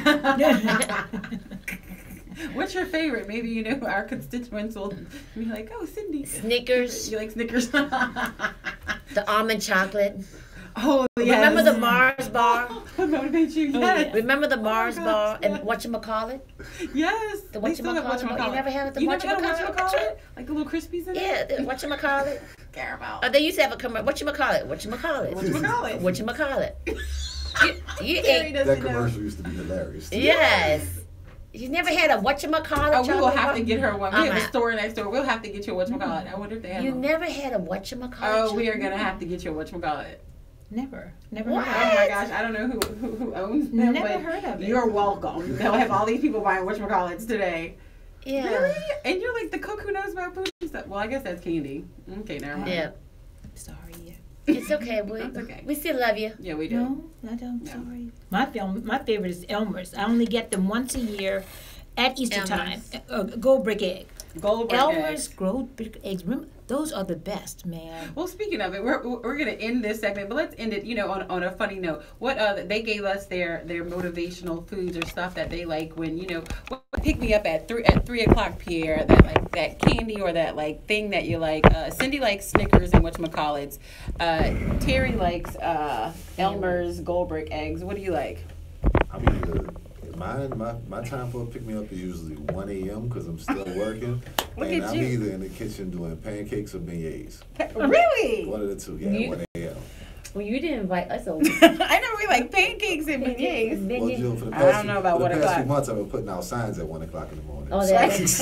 What's your favorite? Maybe, our constituents will be like, oh, Cindy. Snickers. You like Snickers? The almond chocolate. Oh, yes. Remember the Mars bar? What motivates you? Yes. Remember the Mars bar and whatchamacallit? Yes. The whatchamacallit bar. You never had the whatchamacallit? Like the little Crispies in it? Yeah, the whatchamacallit. Caramel. They used to have a commercial. Whatchamacallit? You ate. That commercial used to be hilarious. Yes. You never had a whatchamacallit? Oh, we will have to get her one. We have a store next door. We'll have to get you a whatchamacallit. I wonder if they have You one. never had a whatchamacallit? Oh, we are going to have to get you a whatchamacallit. Never What? heard Oh my gosh, I don't know who owns them. Never but heard of it. You're welcome. They'll have all these people buying whatchamacallits today. Yeah. Really? And you're like the cook who knows about food and stuff. Well, I guess that's candy. Okay, never mind. Yeah. Sorry. It's okay. That's okay. We still love you. Yeah, we do. No, I don't. No. Sorry. My favorite is Elmer's. I only get them once a year at Easter Elmer's. time. Gold brick egg. Goldberg Elmer's eggs. gold brick eggs. Remember, those are the best, man. Well, speaking of it, we're going to end this segment, but let's end it, on a funny note. What they gave us their motivational foods or stuff that they like when, what pick me up at 3 o'clock, Pierre, that candy or that thing that you like. Cindy likes Snickers and whatchamacallits. Terry likes Elmer's Goldberg eggs. What do you like? I mean, my time for a pick me up is usually 1 a.m. because I'm still working, and I'm either in the kitchen doing pancakes or beignets. Really? One of the two, yeah, 1 a.m. Well, you didn't invite us over. I know we like pancakes and beignets. Well, Jill, for the I past, don't know about for the 1 past o'clock. few months, I've been putting out signs at 1 o'clock in the morning. Oh, Cindy's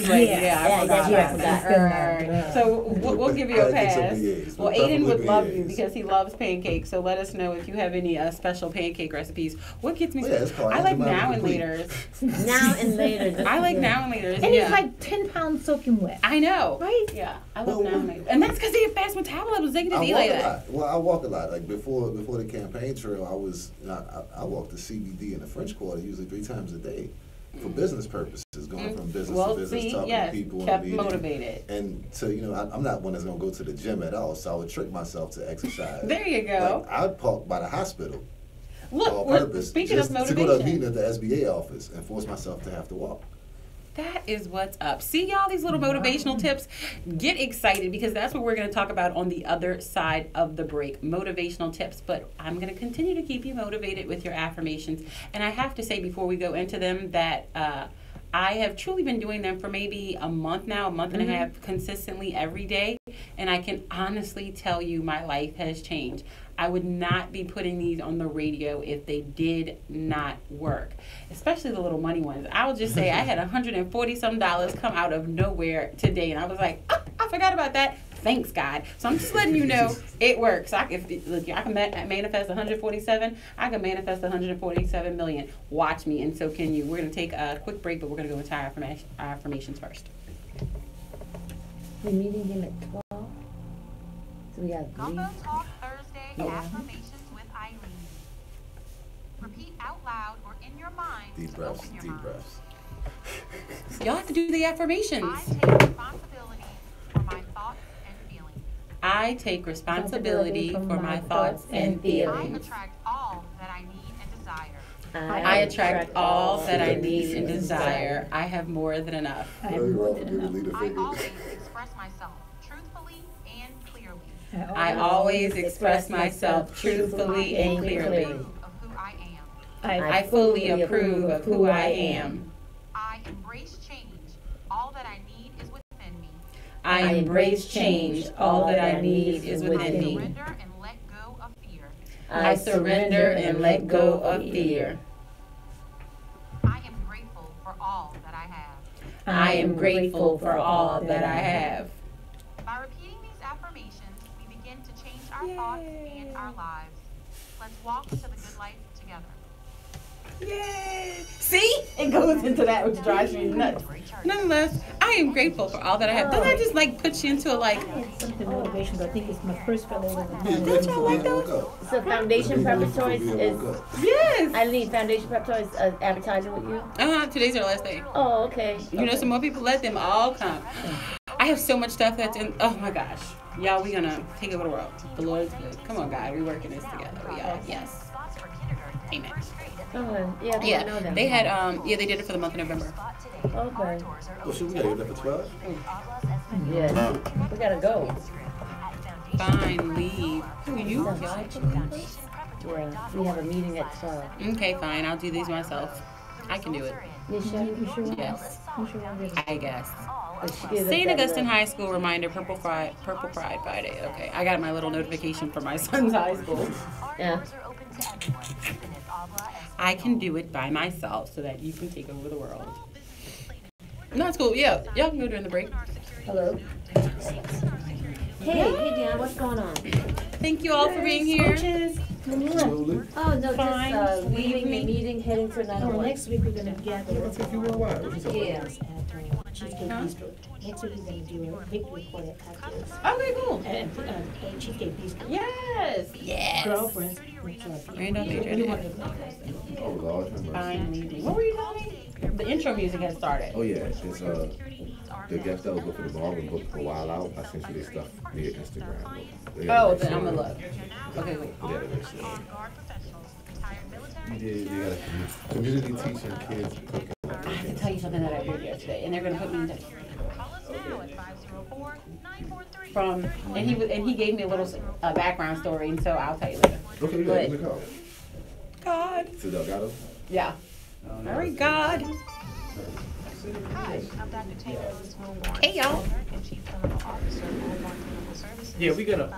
like, I forgot. Yeah. So we'll give you a pass. Pancakes Well, or Aiden would beignets. love you because he loves pancakes. So let us know if you have any special pancake recipes. What gets me? Oh, yeah, it's called I like Aunt Jemima now and Complete. laters. Now and later. I like now and laters. And yeah. it's like 10 pounds soaking wet. I know. Right? Yeah, I love Well, now and laters. And that's because they have fast metabolisms. They can just eat like that? a lot. Well, I walk a lot. Like before the campaign trail, I walked the CBD in the French Quarter usually 3 times a day for business purposes, going from business to business, talking to people, kept and meeting. motivated. And so, I'm not one that's gonna go to the gym at all, so I would trick myself to exercise. There you go. Like, I'd park by the hospital. Look, on purpose, speaking just of motivation, to go to a meeting at the SBA office and force myself to have to walk. that is what's up. See, y'all, these little motivational tips. Get excited because that's what we're going to talk about on the other side of the break. Motivational tips. But I'm going to continue to keep you motivated with your affirmations. And I have to say before we go into them that I have truly been doing them for maybe a month now, a month and a half, consistently every day. And I can honestly tell you my life has changed. I would not be putting these on the radio if they did not work, especially the little money ones. I will just say I had $140-some come out of nowhere today, and I was like, oh, I forgot about that. Thanks, God. So I'm just letting you know it works. I can manifest 147. I can manifest 147 million. Watch me, and so can you. We're going to take a quick break, but we're going to go into our affirmations first. We're meeting him at 12. So we got Gumbo Talk Thursday affirmations with Eileen. Repeat out loud or in your mind. Deep to breaths, open your deep mind. breaths. Y'all have to do the I affirmations. take responsibility for my thoughts and feelings. I take responsibility for my thoughts and I feelings. attract all that I need and desire. I attract all that I need and desire. I have more than enough. I have more than enough. I always express myself truthfully and clearly. I always express myself truthfully and clearly. Of who I am. I fully approve of who I am. I embrace change. All that I need is within me. I embrace change. All that I need is within me. Surrender and let go of fear. I surrender and let go of fear. I am grateful for all that I have. I am grateful for all that I have. By repeating these affirmations, we begin to change our thoughts and our lives. Let's walk into the good life together. Yay! See? It goes into that, which drives me nuts. Nonetheless, I am grateful for all that I have. Doesn't that just put you into I had something motivational. I think it's my first fellow in the Don't y'all like those? So Foundation Preparatories is, Yes! Eileen, Foundation Preparatories advertising with you? Today's our last day. Oh, okay. Some more people, let them all come. I have so much stuff that's in, oh my gosh. Y'all, we're gonna take over the world. The Lord's good. Come on, God, we're working this together. Yes. Amen. Yeah, Yeah, I know them. they had, they did it for the month of November. Okay. Well, should we gotta get that for 12? Yeah, we gotta go. Fine, leave. Who, you? Y'all have to leave first? Yeah, we have a meeting at 12. Okay, fine, I'll do these myself. I can do it. You sure? Yes, I'm sure I'll get it. I guess. She gave us St. that Augustine look. High School reminder, Purple Pride Friday. Okay, I got my little notification from my son's high school. Yeah. I can do it by myself so that you can take over the world. No, it's cool. Yeah, y'all can go during the break. Hello. Hey, Dion, what's going on? Thank you all for being here. Absolutely. Oh, no, Fine. just leaving the meeting, heading to another Oh, one. next week we're gonna gather. If you want, why? What you talking Yeah. about? Cheesecake Bistro. Next week we're gonna do a victory for that cocktails. Okay, cool. And Cheesecake Bistro. Yes. Yes. Girlfriends. Randolph Major. Oh, Lord, have mercy. Fine leaving. What were you telling me? The intro music has started. Oh yeah, it's the guest that was booked for the ball was booked for a while out. I sent you their stuff via Instagram. Oh, then I'm gonna look. Okay, wait. Yeah, they were slow. Guard professionals, retired military. You got a community teaching kids cooking. I have to tell you something that I heard yesterday, and they're gonna put me in touch. Call us now at 504-943. And he gave me a little background story, and so I'll tell you later. Okay, yeah, give me a call. God. To Delgado. Yeah. All right, God. Hi, I'm Dr. Taylor Wilborn. Hey, y'all. And Chief Clinical Officer of Wilborn Clinical Services. Yeah, we're gonna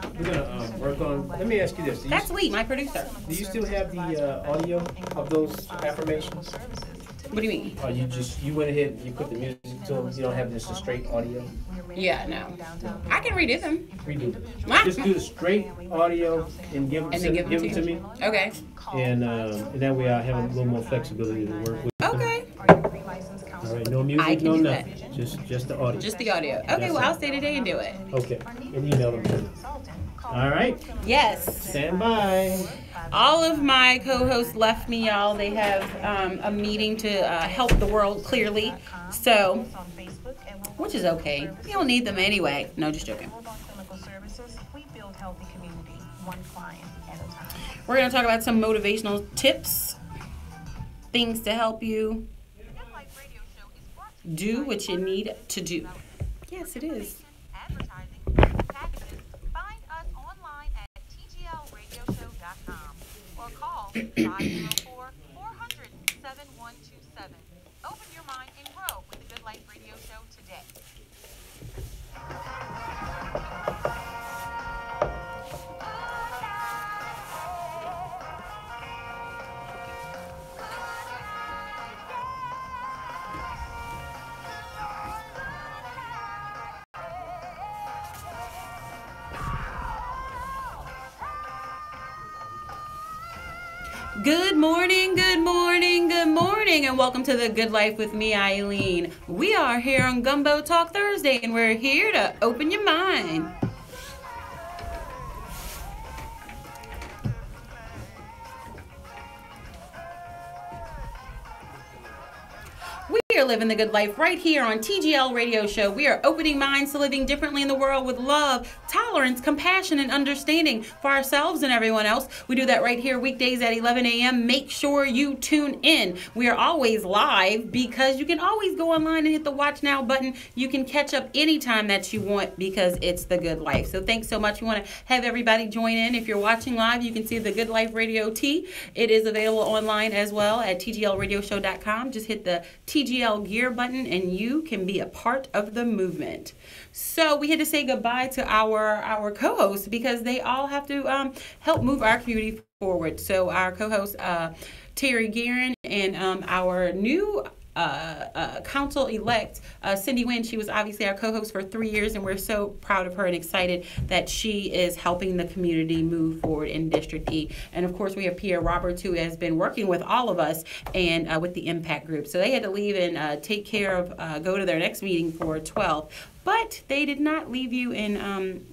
work on. Let me ask you this: That's Lee, my producer. do you still have the audio of those affirmations? What do you mean? Or you went ahead and you put the music to them? You don't have just a straight audio? Yeah, no. I can redo them. Redo them. Ah. Just do the straight audio and give And then them to me. Okay. And that way I have a little more flexibility to work with. Okay. All right, no I music, can no do nothing. Just the audio. Just the audio. Okay, well, I'll stay today and do it. Okay, and email them to me. All right. Yes. Stand by. All of my co-hosts left me, y'all. They have a meeting to help the world clearly. So, which is okay. You don't need them anyway. No, just joking. We're going to talk about some motivational tips, things to help you do what you need to do. Yes, it is. Find us online at tglradioshow.com or call 504-400-7127. Open your mind and grow with the Good Life Radio Show today. Good morning, good morning, good morning, and welcome to the Good Life with me, Eileen. We are here on Gumbo Talk Thursday, and we're here to open your mind. We are living the good life right here on TGL Radio Show. We are opening minds to living differently in the world with love, tolerance, compassion, and understanding for ourselves and everyone else. We do that right here weekdays at 11 a.m. Make sure you tune in. We are always live because you can always go online and hit the watch now button. You can catch up anytime that you want because it's the good life. So thanks so much. We want to have everybody join in. If you're watching live, you can see the Good Life Radio T. It is available online as well at tglradioshow.com. Just hit the TGL gear button and you can be a part of the movement. So we had to say goodbye to our co-hosts because they all have to help move our community forward. So our co-host Terry Guerin and our new council-elect Cindy Wynn. She was obviously our co-host for 3 years, and we're so proud of her and excited that she is helping the community move forward in District E. And of course, we have Pierre Roberts, who has been working with all of us and with the Impact Group. So they had to leave and take care of, go to their next meeting for 12. But they did not leave you in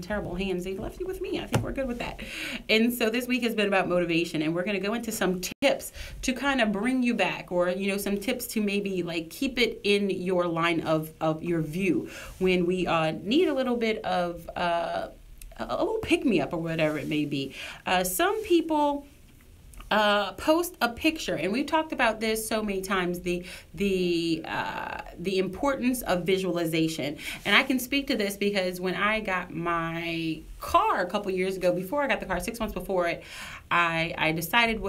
terrible hands. They left you with me. I think we're good with that. And so this week has been about motivation, and we're going to go into some tips to kind of bring you back, or some tips to maybe like keep it in your line of your view when we need a little bit of a little pick-me-up or whatever it may be. Some people post a picture, and we've talked about this so many times, the importance of visualization. And I can speak to this because when I got my car a couple years ago, before I got the car, 6 months before it, I decided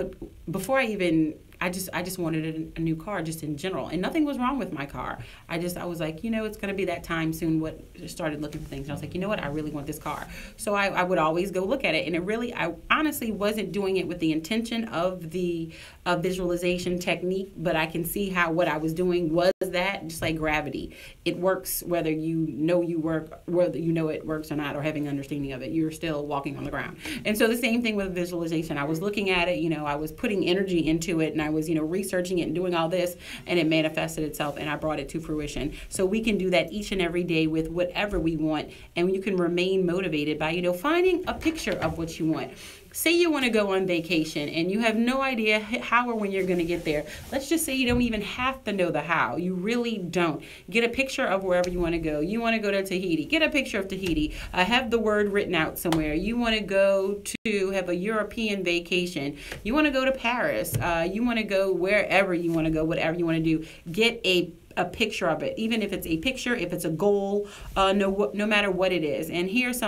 I just wanted a new car just in general, and nothing was wrong with my car. I was like, it's going to be that time soon. Started looking for things. And I was like, you know what? I really want this car. So I would always go look at it, and I honestly wasn't doing it with the intention of the visualization technique, but I can see how what I was doing was that, just like gravity. It works whether whether you know it works or not, or having understanding of it. You're still walking on the ground. And so the same thing with visualization. I was looking at it, I was putting energy into it, and I was, researching it and doing all this, and it manifested itself, and I brought it to fruition. So we can do that each and every day with whatever we want, and you can remain motivated by, finding a picture of what you want. Say you want to go on vacation and you have no idea how or when you're going to get there. Let's just say you don't even have to know the how. You really don't. Get a picture of wherever you want to go. You want to go to Tahiti. Get a picture of Tahiti. Have the word written out somewhere. You want to go to have a European vacation. You want to go to Paris. You want to go wherever you want to go, whatever you want to do. Get a picture of it, even if it's a picture, if it's a goal, no matter what it is. And here's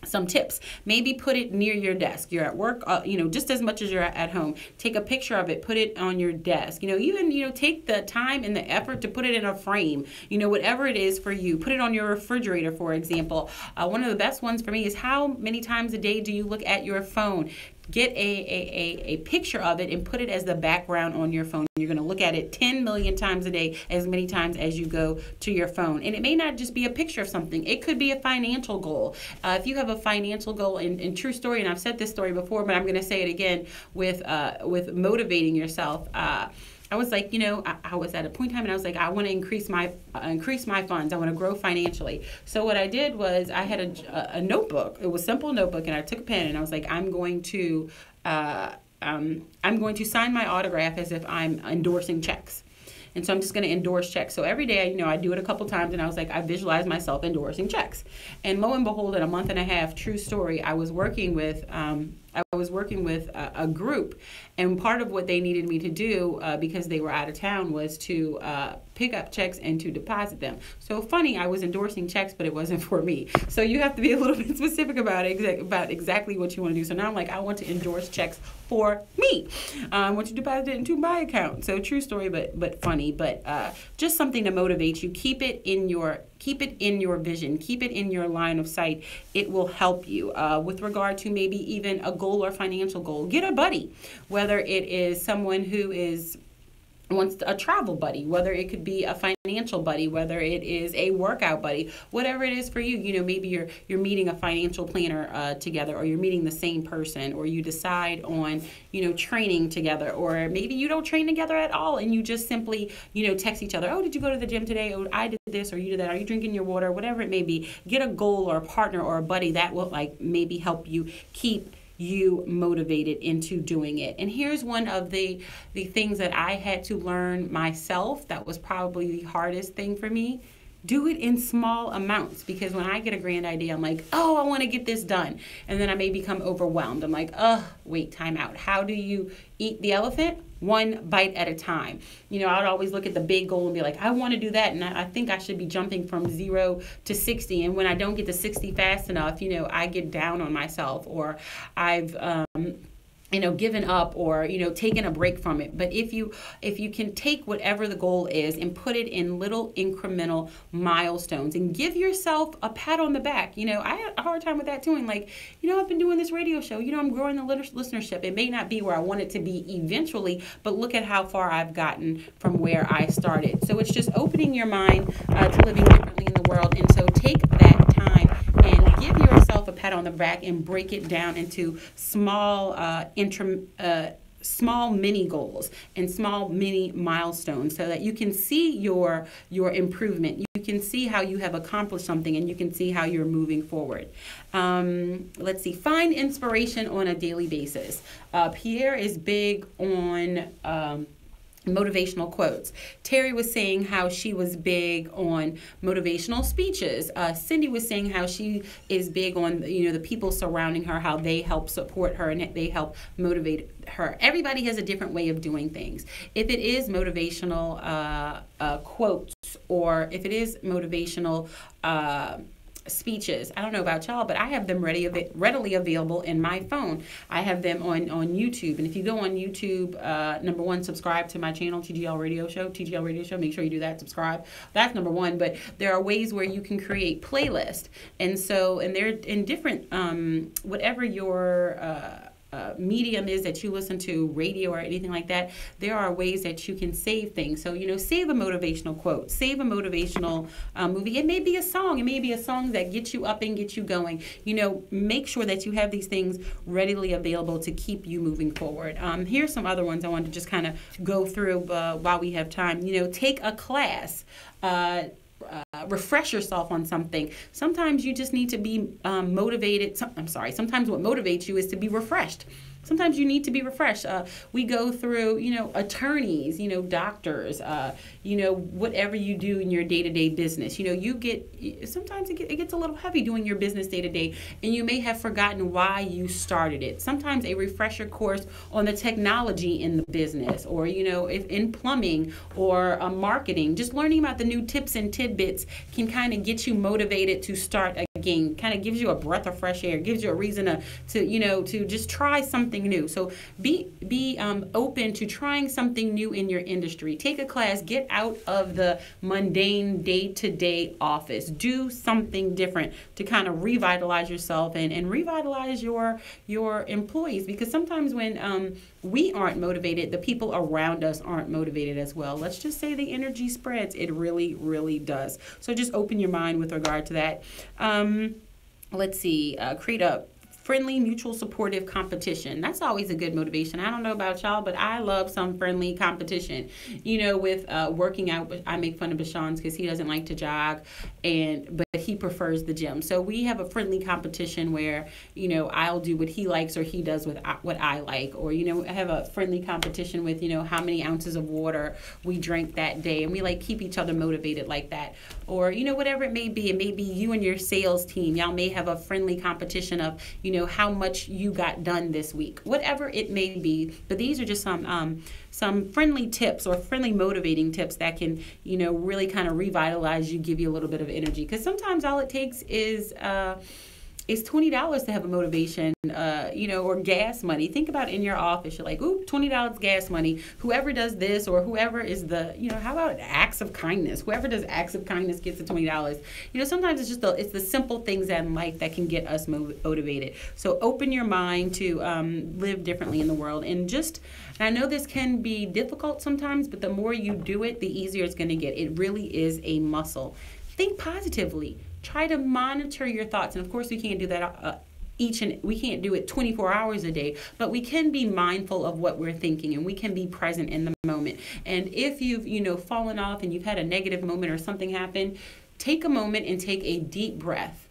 some tips. Maybe put it near your desk. You're at work, just as much as you're at home. Take a picture of it, put it on your desk. Even take the time and the effort to put it in a frame. Whatever it is for you. Put it on your refrigerator, for example. One of the best ones for me is how many times a day do you look at your phone? Get a picture of it and put it as the background on your phone. You're going to look at it 10 million times a day, as many times as you go to your phone. And it may not just be a picture of something. It could be a financial goal. If you have a financial goal, and true story, and I've said this story before, but I'm going to say it again with motivating yourself. I was like, I was at a point in time and I was like, I want to increase my funds. I want to grow financially. So what I did was I had a notebook. It was a simple notebook, and I took a pen and I was like, I'm going to sign my autograph as if I'm endorsing checks. And so I'm just going to endorse checks. So every day, I do it a couple times, and I was like, I visualize myself endorsing checks. And lo and behold, in a month and a half, true story, I was working with a group, and part of what they needed me to do because they were out of town was to pick up checks and to deposit them. So funny, I was endorsing checks, but it wasn't for me. So you have to be a little bit specific about exactly what you want to do. So now I'm like, I want to endorse checks for me. I want to deposit it into my account. So true story, but funny. But just something to motivate you. Keep it in your vision. Keep it in your line of sight. It will help you. With regard to maybe even a goal or financial goal, get a buddy, whether it is someone who wants a travel buddy, whether it could be a financial buddy, whether it is a workout buddy, whatever it is for you. Maybe you're meeting a financial planner together, or you're meeting the same person, or you decide on training together, or maybe you don't train together at all and you just simply text each other. Oh, did you go to the gym today? Oh, I did this, or you did that. Are you drinking your water? Whatever it may be. Get a goal or a partner or a buddy that will maybe help you keep you motivated into doing it. And here's one of the things that I had to learn myself that was probably the hardest thing for me. Do it in small amounts, because when I get a grand idea, I'm like, oh, I want to get this done. And then I may become overwhelmed. I'm like, wait, time out. How do you eat the elephant? One bite at a time. I'd always look at the big goal and be like, I want to do that. And I think I should be jumping from 0 to 60. And when I don't get to 60 fast enough, I get down on myself, or I've, given up, or taken a break from it. But if you can take whatever the goal is and put it in little incremental milestones, and give yourself a pat on the back. I had a hard time with that too. And I've been doing this radio show. I'm growing the listenership. It may not be where I want it to be eventually, but look at how far I've gotten from where I started. So it's just opening your mind to living differently in the world. And so take that time and give yourself a pat on the back and break it down into small small mini goals and small mini milestones, so that you can see your improvement. You can see how you have accomplished something, and you can see how you're moving forward. Let's see. Find inspiration on a daily basis. Pierre is big on motivational quotes. Terry was saying how she was big on motivational speeches. Cindy was saying how she is big on the people surrounding her, how they help support her and they help motivate her. Everybody has a different way of doing things. If it is motivational quotes, or if it is motivational speeches, I don't know about y'all, but I have them readily available in my phone. I have them on YouTube. And if you go on YouTube, number one, subscribe to my channel, TGL Radio Show. Make sure you do that. Subscribe. That's number one. But there are ways where you can create playlists. And they're in different, whatever your medium is that you listen to, radio or anything like that, there are ways that you can save things. So, save a motivational quote, save a motivational movie. It may be a song. It may be a song that gets you up and gets you going. Make sure that you have these things readily available to keep you moving forward. Here's some other ones I wanted to just kind of go through while we have time. Take a class. Refresh yourself on something. Sometimes you just need to be motivated. Sometimes what motivates you is to be refreshed. Sometimes you need to be refreshed. We go through, attorneys, doctors, whatever you do in your day-to-day business. Sometimes it gets a little heavy doing your business day-to-day, and you may have forgotten why you started it. Sometimes a refresher course on the technology in the business, or, if in plumbing or marketing, just learning about the new tips and tidbits can kind of get you motivated to start again. Kind of gives you a breath of fresh air, gives you a reason to just try something new. So be open to trying something new in your industry. Take a class. Get out of the mundane day-to-day office. Do something different to kind of revitalize yourself and revitalize your employees. Because sometimes when we aren't motivated, the people around us aren't motivated as well. Let's just say the energy spreads. It really, really does. So just open your mind with regard to that. Let's see. Create a friendly, mutual, supportive competition. That's always a good motivation. I don't know about y'all, but I love some friendly competition. With working out, I make fun of Bashan's because he doesn't like to jog, but he prefers the gym. So we have a friendly competition where, I'll do what he likes or he does with what I like. Or, I have a friendly competition with, how many ounces of water we drink that day. And we keep each other motivated like that. Or, whatever it may be. It may be you and your sales team. Y'all may have a friendly competition of, how much you got done this week. Whatever it may be. But these are just some friendly tips or friendly motivating tips that can, really kind of revitalize you, give you a little bit of energy. Because sometimes all it takes is $20 to have a motivation, or gas money. Think about it in your office. You're like, ooh, $20 gas money. Whoever does this or whoever is how about acts of kindness? Whoever does acts of kindness gets the $20. Sometimes it's just it's the simple things in life that can get us motivated. So open your mind to live differently in the world. And I know this can be difficult sometimes, but the more you do it, the easier it's going to get. It really is a muscle. Think positively. Try to monitor your thoughts. And of course, we can't do that we can't do it 24 hours a day, but we can be mindful of what we're thinking and we can be present in the moment. And if you've, fallen off and you've had a negative moment or something happen, take a moment and take a deep breath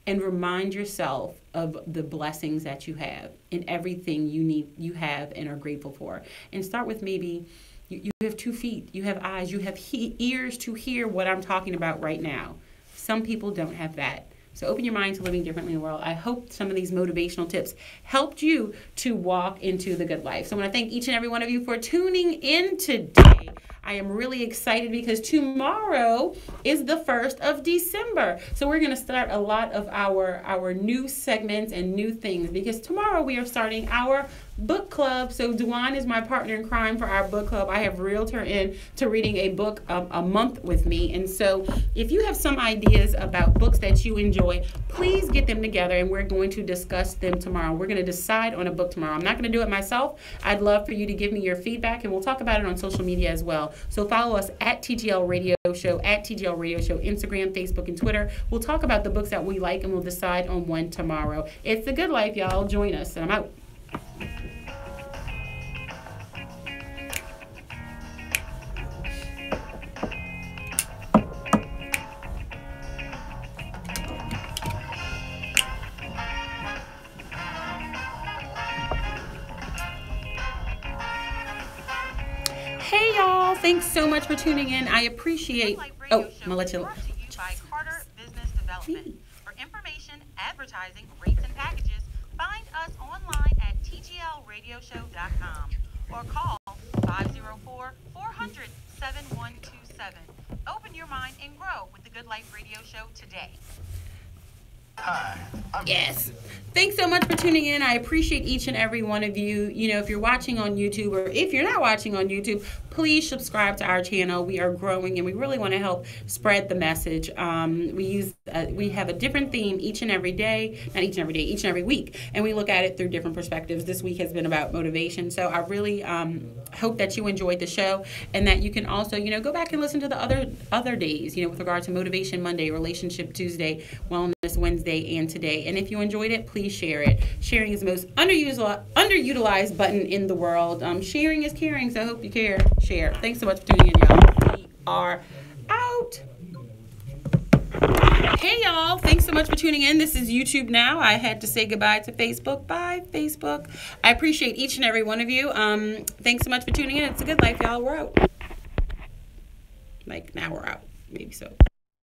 and remind yourself of the blessings that you have and everything you have and are grateful for. And start with maybe you have 2 feet, you have eyes, you have ears to hear what I'm talking about right now. Some people don't have that. So open your mind to living differently in the world. I hope some of these motivational tips helped you to walk into the good life. So I want to thank each and every one of you for tuning in today. I am really excited because tomorrow is the 1st of December. So we're going to start a lot of our new segments and new things because tomorrow we are starting our book club. So Duane is my partner in crime for our book club. I have reeled her in to reading a book a month with me. And so if you have some ideas about books that you enjoy, please get them together and we're going to discuss them tomorrow. We're going to decide on a book tomorrow. I'm not going to do it myself. I'd love for you to give me your feedback and we'll talk about it on social media as well. So follow us at TGL Radio Show, at TGL Radio Show, Instagram, Facebook, and Twitter. We'll talk about the books that we like and we'll decide on one tomorrow. It's the good life, y'all. Join us. And I'm out. Hey y'all, thanks so much for tuning in. I appreciate. I'm gonna let you. Brought to you by Carter Business Development. For information, advertising, rates, and packages, find us online at tglradioshow.com or call 504-400-7127. Open your mind and grow with the Good Life Radio Show today. Hi. Yes. Thanks so much for tuning in. I appreciate each and every one of you. If you're watching on YouTube or if you're not watching on YouTube, please subscribe to our channel. We are growing and we really want to help spread the message. We have a different theme each and every day, not each and every day, each and every week. And we look at it through different perspectives. This week has been about motivation. So I really hope that you enjoyed the show and that you can also, go back and listen to the other days, with regard to Motivation Monday, Relationship Tuesday, Wellness Wednesday, and today. And if you enjoyed it, please share it. Sharing is the most underutilized button in the world. Sharing is caring, so I hope you care. Share. Thanks so much for tuning in, y'all. We are out. Hey, y'all. Thanks so much for tuning in. This is YouTube now. I had to say goodbye to Facebook. Bye, Facebook. I appreciate each and every one of you. Thanks so much for tuning in. It's a good life, y'all. We're out. Now we're out. Maybe so.